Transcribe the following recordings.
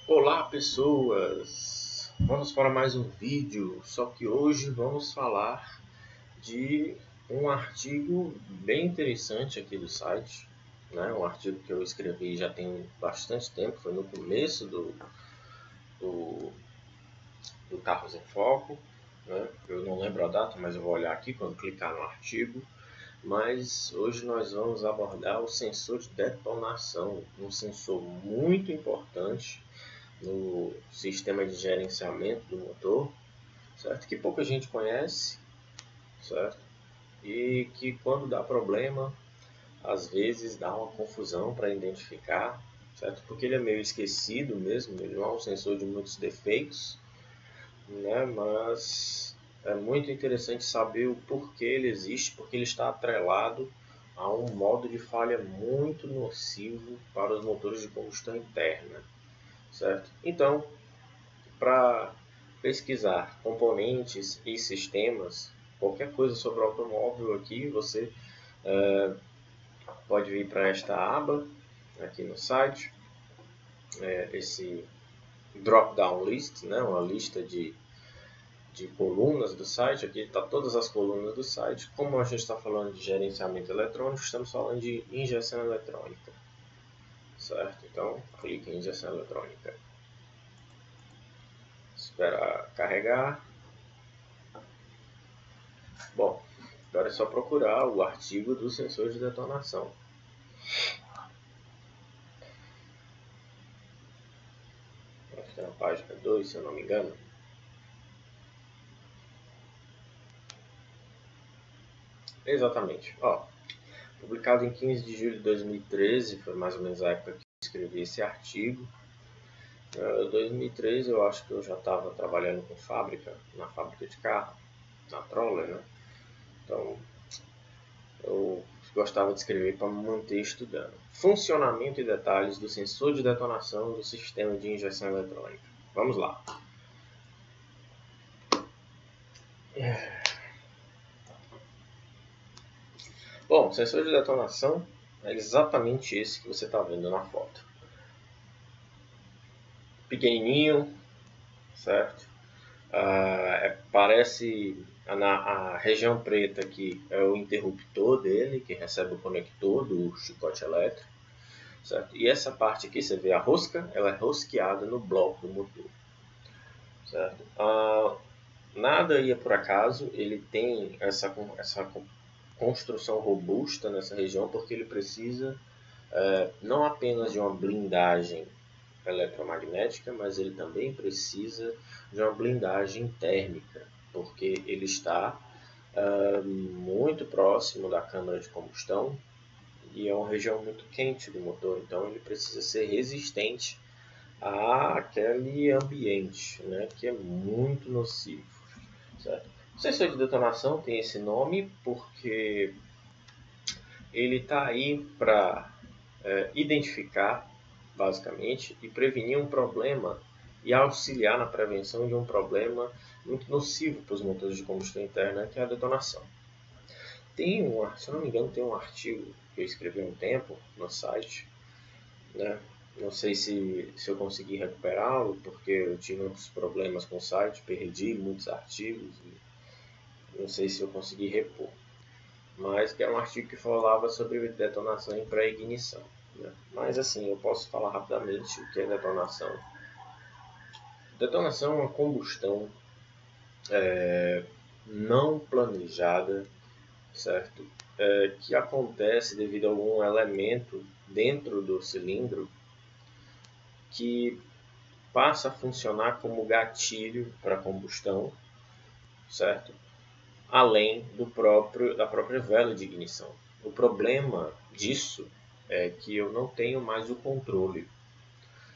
Olá pessoas, vamos para mais um vídeo, só que hoje vamos falar de um artigo bem interessante aqui do site, né? Um artigo que eu escrevi já tem bastante tempo, foi no começo do, do Carros em Foco, né? Eu não lembro a data, mas eu vou olhar aqui quando clicar no artigo. Mas hoje nós vamos abordar o sensor de detonação, um sensor muito importante no sistema de gerenciamento do motor, certo? Que pouca gente conhece, certo? E que quando dá problema, às vezes dá uma confusão para identificar, certo? Porque ele é meio esquecido mesmo, ele não é um sensor de muitos defeitos, né? Mas é muito interessante saber o porquê ele existe, porque ele está atrelado a um modo de falha muito nocivo para os motores de combustão interna, certo? Então, para pesquisar componentes e sistemas, qualquer coisa sobre o automóvel aqui, você pode vir para esta aba aqui no site, esse drop-down list, né, uma lista de colunas do site. Aqui está todas as colunas do site. Como a gente está falando de gerenciamento eletrônico, estamos falando de injeção eletrônica, certo? Então, clique em injeção eletrônica. Esperar carregar. Bom, agora é só procurar o artigo do sensor de detonação. Acho que é na página 2, se eu não me engano. Exatamente. Ó, publicado em 15 de julho de 2013, foi mais ou menos a época que eu escrevi esse artigo. Em 2013 eu acho que eu já estava trabalhando com fábrica, na fábrica de carro, na Troller, né? Então eu gostava de escrever para me manter estudando. Funcionamento e detalhes do sensor de detonação do sistema de injeção eletrônica. Vamos lá. Bom, o sensor de detonação é exatamente esse que você está vendo na foto. Pequenininho, certo? Parece a região preta aqui é o interruptor dele, que recebe o conector do chicote elétrico, certo? E essa parte aqui, você vê a rosca, ela é rosqueada no bloco do motor, certo? Nada ia por acaso, ele tem essa construção robusta nessa região, porque ele precisa não apenas de uma blindagem eletromagnética, mas ele também precisa de uma blindagem térmica, porque ele está muito próximo da câmara de combustão e é uma região muito quente do motor, então ele precisa ser resistente àquele ambiente, né, que é muito nocivo, certo? O sensor de detonação tem esse nome porque ele está aí para identificar, basicamente, e prevenir um problema e auxiliar na prevenção de um problema muito nocivo para os motores de combustão interna, que é a detonação. Se eu não me engano, tem um artigo que eu escrevi há um tempo no site, né? Não sei se eu consegui recuperá-lo, porque eu tive muitos problemas com o site, perdi muitos artigos, e não sei se eu consegui repor. Mas que era um artigo que falava sobre detonação em pré-ignição, né? Mas assim, eu posso falar rapidamente o que é detonação. Detonação é uma combustão não planejada, certo? Que acontece devido a algum elemento dentro do cilindro que passa a funcionar como gatilho para a combustão, certo? Além da própria vela de ignição. O problema disso é que eu não tenho mais o controle,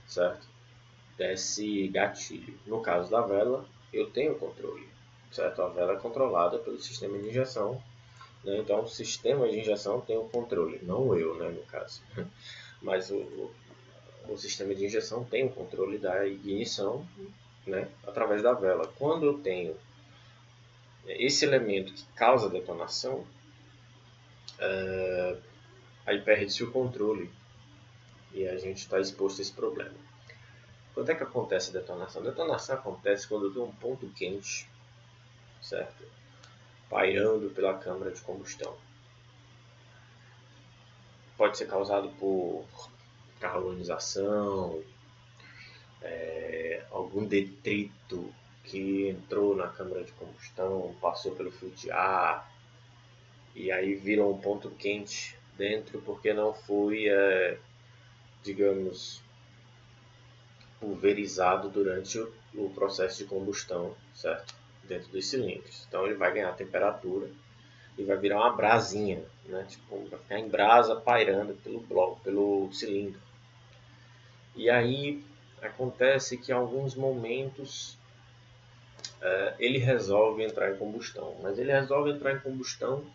certo? Desse gatilho. No caso da vela, eu tenho o controle, certo? A vela é controlada pelo sistema de injeção, né? Então o sistema de injeção tem o controle, não eu, né, no caso. Mas o sistema de injeção tem o controle da ignição, né, através da vela. Quando eu tenho esse elemento que causa detonação, aí perde-se o controle e a gente está exposto a esse problema. Quando é que acontece a detonação? A detonação acontece quando tem um ponto quente, certo? Pairando pela câmara de combustão. Pode ser causado por carbonização, algum detrito que entrou na câmara de combustão, passou pelo fio de ar e aí virou um ponto quente dentro porque não foi, digamos, pulverizado durante o processo de combustão, certo? Dentro dos cilindros. Então ele vai ganhar temperatura e vai virar uma brasinha, né? Tipo, vai ficar em brasa pairando pelo cilindro. E aí acontece que em alguns momentos ele resolve entrar em combustão, mas ele resolve entrar em combustão,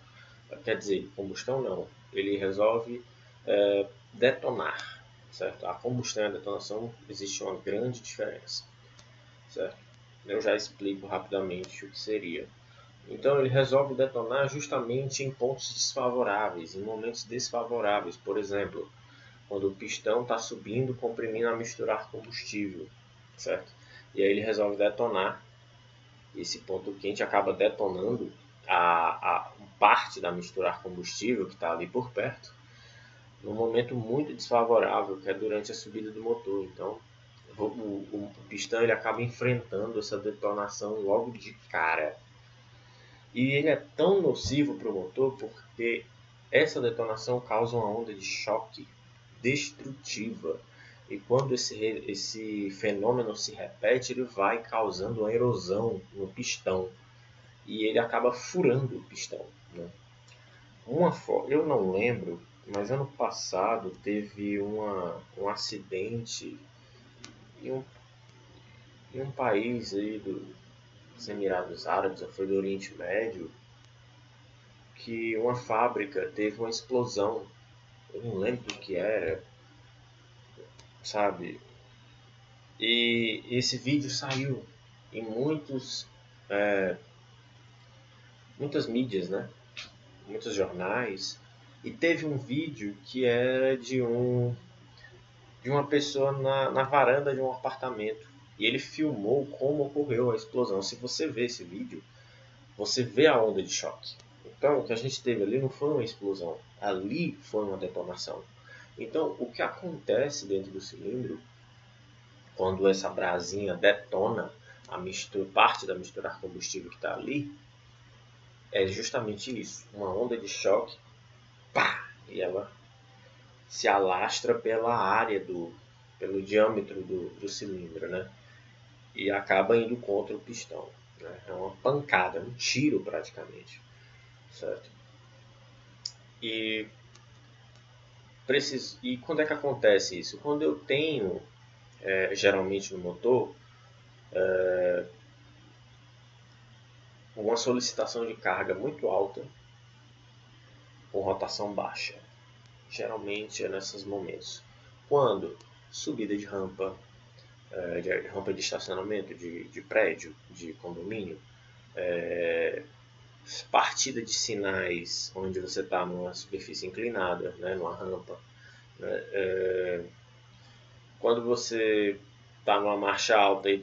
quer dizer, combustão não, ele resolve detonar, certo? A combustão e a detonação existe uma grande diferença, certo? Eu já explico rapidamente o que seria. Então ele resolve detonar justamente em pontos desfavoráveis, em momentos desfavoráveis, por exemplo, quando o pistão está subindo, comprimindo a misturar combustível, certo? E aí ele resolve detonar. Esse ponto quente acaba detonando a parte da misturar combustível que está ali por perto, num momento muito desfavorável, que é durante a subida do motor. Então, o pistão ele acaba enfrentando essa detonação logo de cara. E ele é tão nocivo para o motor porque essa detonação causa uma onda de choque destrutiva. E quando esse fenômeno se repete, ele vai causando uma erosão no pistão. E ele acaba furando o pistão, né? Eu não lembro, mas ano passado teve um acidente em um país aí dos Emirados Árabes, ou foi do Oriente Médio, que uma fábrica teve uma explosão. Eu não lembro do que era, sabe? E esse vídeo saiu em muitas mídias, né? Muitos jornais. E teve um vídeo que era de uma pessoa na varanda de um apartamento. E ele filmou como ocorreu a explosão. Se você vê esse vídeo, você vê a onda de choque. Então, o que a gente teve ali não foi uma explosão. Ali foi uma detonação. Então, o que acontece dentro do cilindro, quando essa brasinha detona parte da misturar combustível que está ali, é justamente isso. Uma onda de choque, pá, e ela se alastra pela área pelo diâmetro do cilindro, né? E acaba indo contra o pistão, né? É uma pancada, um tiro praticamente, certo? E quando é que acontece isso? Quando eu tenho, geralmente no motor, uma solicitação de carga muito alta com rotação baixa. Geralmente é nesses momentos. Quando subida de rampa, rampa de estacionamento de prédio, de condomínio, partida de sinais onde você está numa superfície inclinada, né, numa rampa, né, quando você está numa marcha alta e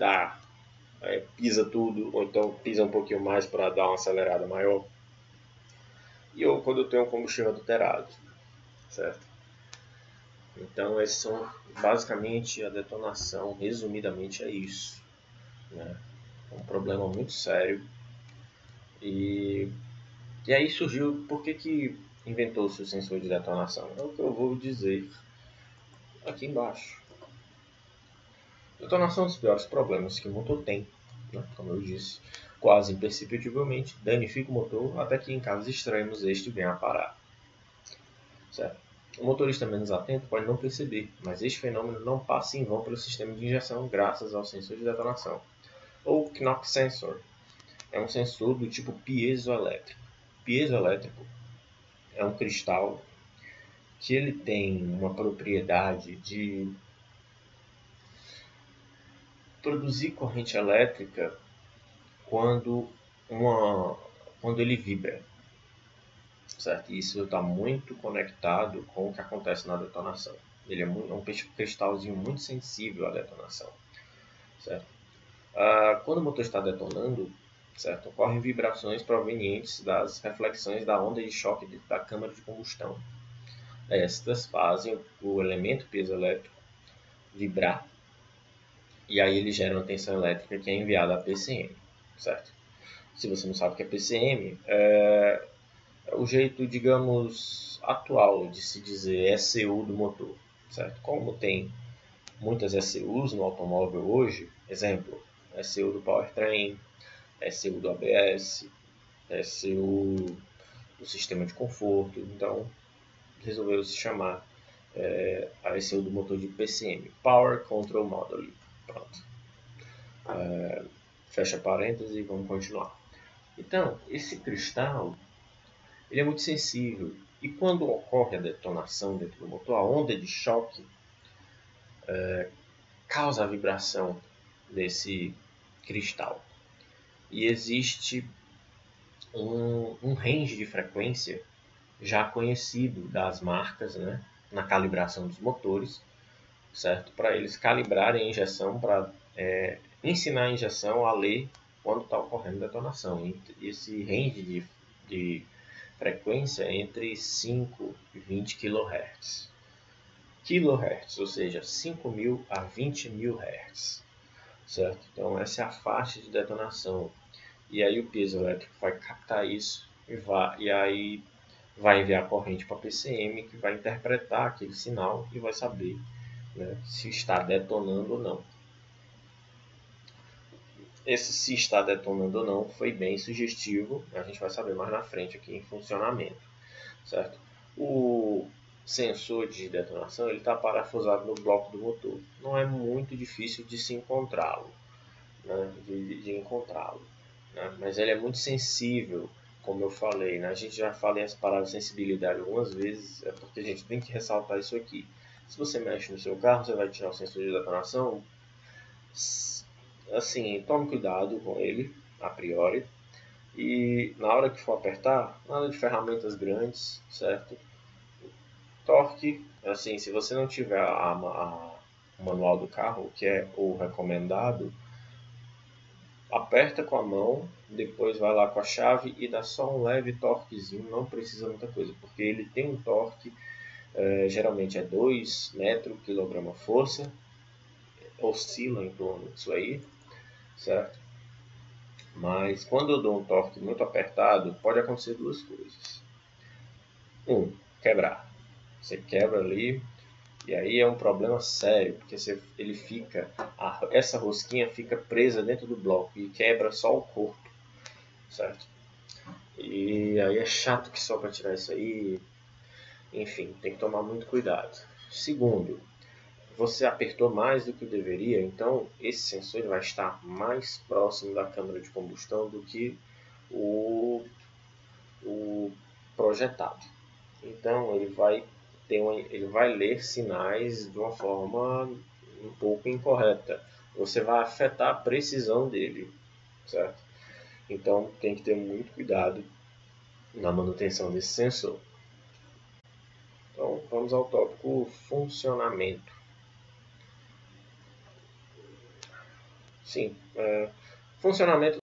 pisa tudo, ou então pisa um pouquinho mais para dar uma acelerada maior, ou quando eu tenho um combustível adulterado, certo? Então, esses são basicamente a detonação, resumidamente é isso, né? É um problema muito sério. E aí surgiu, por que inventou-se o sensor de detonação? É o que eu vou dizer aqui embaixo. Detonação é um dos piores problemas que o motor tem, né? Como eu disse, quase imperceptivelmente danifica o motor até que em casos extremos este venha a parar. Certo? O motorista menos atento pode não perceber, mas este fenômeno não passa em vão pelo sistema de injeção graças ao sensor de detonação, ou knock sensor. É um sensor do tipo piezoelétrico. Piezoelétrico é um cristal que ele tem uma propriedade de produzir corrente elétrica quando, quando ele vibra, certo? E isso está muito conectado com o que acontece na detonação. Ele é um cristalzinho muito sensível à detonação. certo? Quando o motor está detonando, certo, ocorrem vibrações provenientes das reflexões da onda de choque da câmara de combustão. Estas fazem o elemento piezoelétrico vibrar e aí ele gera uma tensão elétrica que é enviada à PCM, certo? Se você não sabe o que é PCM, é o jeito, digamos, atual de se dizer ECU do motor, certo? Como tem muitas ECUs no automóvel hoje, exemplo, ECU do powertrain, ECU do ABS, ECU do sistema de conforto, então resolveu se chamar a ECU do motor de PCM, Power Control Module. Pronto. Fecha parênteses e vamos continuar. Então, esse cristal ele é muito sensível e quando ocorre a detonação dentro do motor, a onda de choque causa a vibração desse cristal. E existe um range de frequência já conhecido das marcas, né, na calibração dos motores, certo? Para eles calibrarem a injeção, para ensinar a injeção a ler quando está ocorrendo detonação. E esse range de frequência é entre 5 e 20 kHz. Kilohertz, ou seja, 5.000 a 20.000 Hz, certo? Então essa é a faixa de detonação. E aí o piezoelétrico vai captar isso e aí vai enviar a corrente para a PCM, que vai interpretar aquele sinal e vai saber, né, se está detonando ou não. Esse se está detonando ou não foi bem sugestivo, a gente vai saber mais na frente aqui em funcionamento, certo? O sensor de detonação está parafusado no bloco do motor. Não é muito difícil de se encontrá-lo, né, de encontrá-lo, né? Mas ele é muito sensível, como eu falei, né? A gente já falou essa palavra sensibilidade algumas vezes, é porque a gente tem que ressaltar isso aqui. Se você mexe no seu carro, você vai tirar o sensor de detonação, assim, tome cuidado com ele, a priori, e na hora que for apertar, nada de ferramentas grandes, certo? Torque, assim, se você não tiver o manual do carro, que é o recomendado, aperta com a mão, depois vai lá com a chave e dá só um leve torquezinho, não precisa muita coisa, porque ele tem um torque, geralmente é 2 metros quilograma força, oscila em torno disso aí, certo? Mas quando eu dou um torque muito apertado, pode acontecer duas coisas. Quebrar. Você quebra ali, e aí é um problema sério, porque essa rosquinha fica presa dentro do bloco e quebra só o corpo, certo? E aí é chato que só para tirar isso aí, enfim, tem que tomar muito cuidado. Segundo, você apertou mais do que deveria, então esse sensor vai estar mais próximo da câmara de combustão do que o projetado. Então ele vai ler sinais de uma forma um pouco incorreta. Você vai afetar a precisão dele, certo? Então tem que ter muito cuidado na manutenção desse sensor. Então vamos ao tópico funcionamento. Sim, funcionamento